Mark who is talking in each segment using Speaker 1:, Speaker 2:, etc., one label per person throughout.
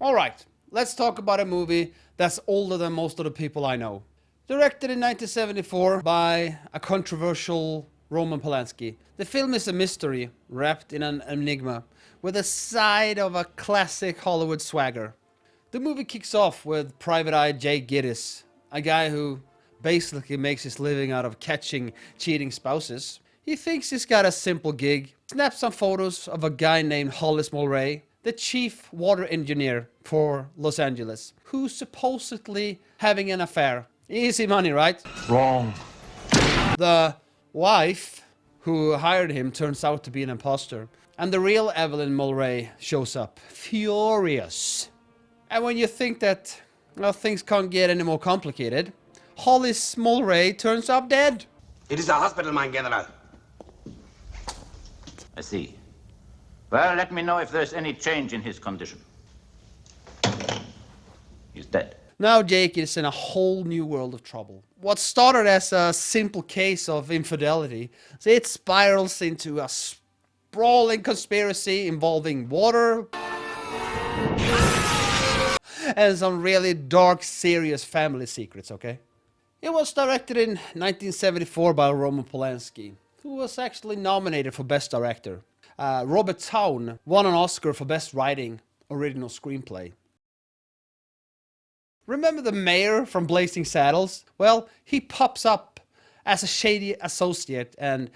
Speaker 1: Alright, let's talk about a movie that's older than most of the people I know. Directed in 1974 by a controversial Roman Polanski. The film is a mystery wrapped in an enigma with a side of a classic Hollywood swagger. The movie kicks off with Private Eye Jake Gittes, a guy who basically makes his living out of catching cheating spouses. He thinks he's got a simple gig, snaps some photos of a guy named Hollis Mulray, the chief water engineer for Los Angeles, who's supposedly having an affair. Easy money, right?
Speaker 2: Wrong.
Speaker 1: The wife who hired him turns out to be an imposter, and the real Evelyn Mulray shows up, furious. And when you think that, well, things can't get any more complicated, Hollis Mulray turns up dead.
Speaker 3: It is a hospital, mein General.
Speaker 4: I see. Well, let me know if there's any change in his condition. He's dead.
Speaker 1: Now Jake is in a whole new world of trouble. What started as a simple case of infidelity, it spirals into a sprawling conspiracy involving water and some really dark, serious family secrets, okay? It was directed in 1974 by Roman Polanski, who was actually nominated for Best Director. Robert Towne won an Oscar for Best Writing, Original Screenplay. Remember the mayor from Blazing Saddles? Well, he pops up as a shady associate, and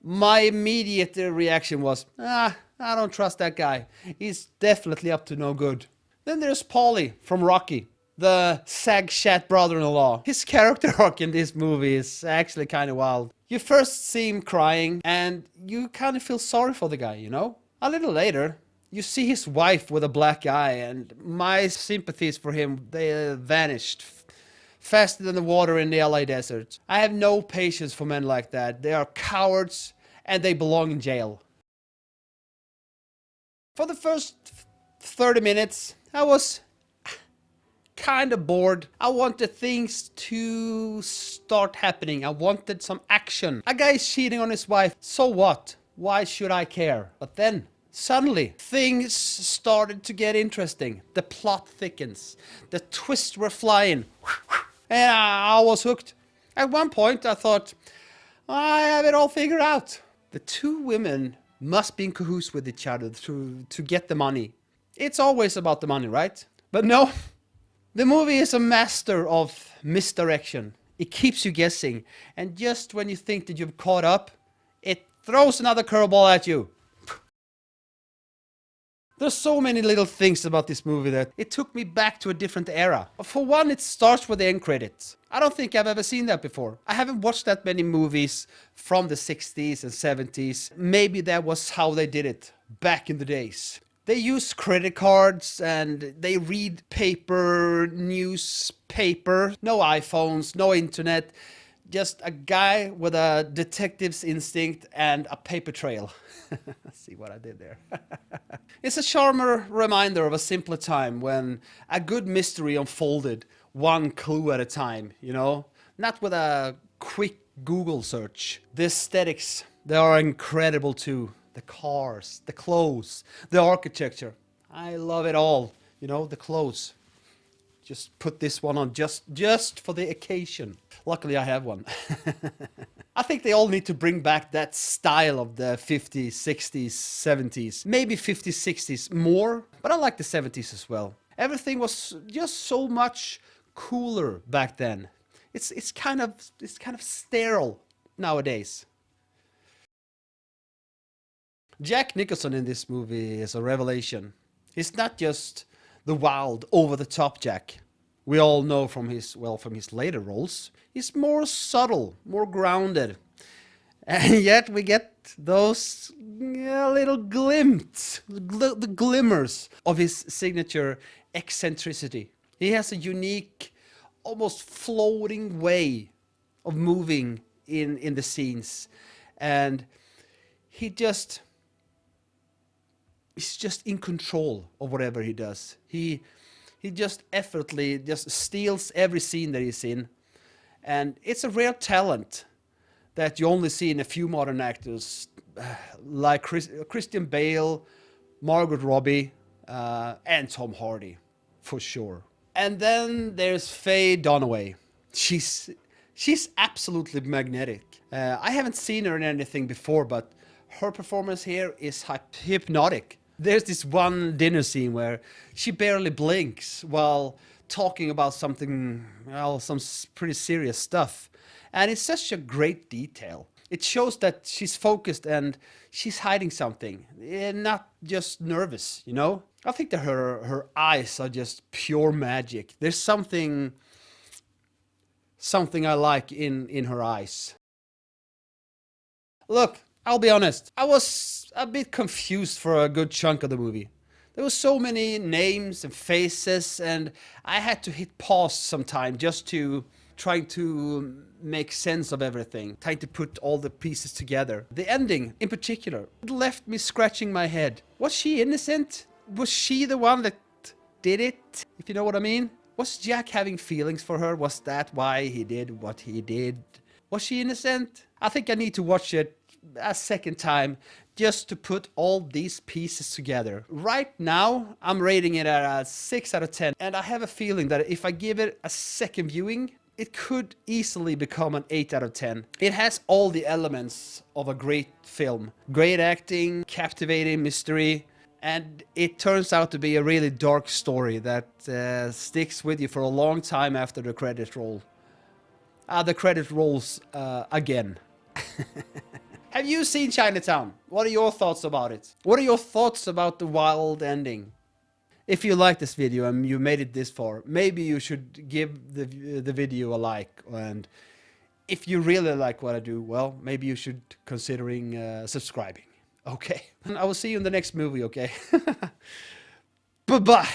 Speaker 1: my immediate reaction was, I don't trust that guy. He's definitely up to no good. Then there's Paulie from Rocky, the sag-shat brother-in-law. His character arc in this movie is actually kind of wild. You first see him crying, and you kind of feel sorry for the guy, you know? A little later, you see his wife with a black eye, and my sympathies for him, they vanished faster than the water in the LA desert. I have no patience for men like that. They are cowards, and they belong in jail. For the first 30 minutes, I was kind of bored. I wanted things to start happening. I wanted some action. A guy is cheating on his wife. So what? Why should I care? But then, suddenly, things started to get interesting. The plot thickens. The twists were flying. And I was hooked. At one point, I thought, I have it all figured out. The two women must be in cahoots with each other to get the money. It's always about the money, right? But no. The movie is a master of misdirection. It keeps you guessing. And just when you think that you've caught up, it throws another curveball at you. There's so many little things about this movie that it took me back to a different era. For one, it starts with the end credits. I don't think I've ever seen that before. I haven't watched that many movies from the 60s and 70s. Maybe that was how they did it back in the days. They use credit cards and they read paper, newspaper, no iPhones, no internet, just a guy with a detective's instinct and a paper trail. See what I did there. It's a charmer reminder of a simpler time when a good mystery unfolded one clue at a time, you know? Not with a quick Google search. The aesthetics, they are incredible too. The cars, the clothes, the architecture. I love it all. You know, the clothes. Just put this one on just for the occasion. Luckily I have one. I think they all need to bring back that style of the 50s, 60s, 70s. Maybe 50s, 60s more. But I like the 70s as well. Everything was just so much cooler back then. It's kind of sterile nowadays. Jack Nicholson in this movie is a revelation. He's not just the wild, over-the-top Jack we all know from his later roles. He's more subtle, more grounded. And yet we get those little glimpses, the glimmers of his signature eccentricity. He has a unique, almost floating way of moving in the scenes. And he's just in control of whatever he does. He just effortlessly just steals every scene that he's in. And it's a rare talent that you only see in a few modern actors, like Christian Bale, Margot Robbie, and Tom Hardy. for sure. And then there's Faye Dunaway. She's absolutely magnetic. I haven't seen her in anything before, but her performance here is hypnotic. There's this one dinner scene where she barely blinks while talking about something, well, some pretty serious stuff. And it's such a great detail. It shows that she's focused and she's hiding something, and not just nervous, you know? I think that her eyes are just pure magic. There's something I like in her eyes. Look, I'll be honest, I was a bit confused for a good chunk of the movie. There were so many names and faces, and I had to hit pause sometime just to try to make sense of everything, trying to put all the pieces together. The ending, in particular, left me scratching my head. Was she innocent? Was she the one that did it? If you know what I mean? Was Jack having feelings for her? Was that why he did what he did? Was she innocent? I think I need to watch it a second time just to put all these pieces together. Right now, I'm rating it at a 6 out of 10, and I have a feeling that if I give it a second viewing, it could easily become an 8 out of 10. It has all the elements of a great film. Great acting, captivating mystery, and it turns out to be a really dark story that sticks with you for a long time after the credits roll. The credit rolls again. Have you seen Chinatown? What are your thoughts about it? What are your thoughts about the wild ending? If you like this video and you made it this far, maybe you should give the video a like. And if you really like what I do, well, maybe you should considering subscribing. Okay. I will see you in the next movie, okay? Bye-bye.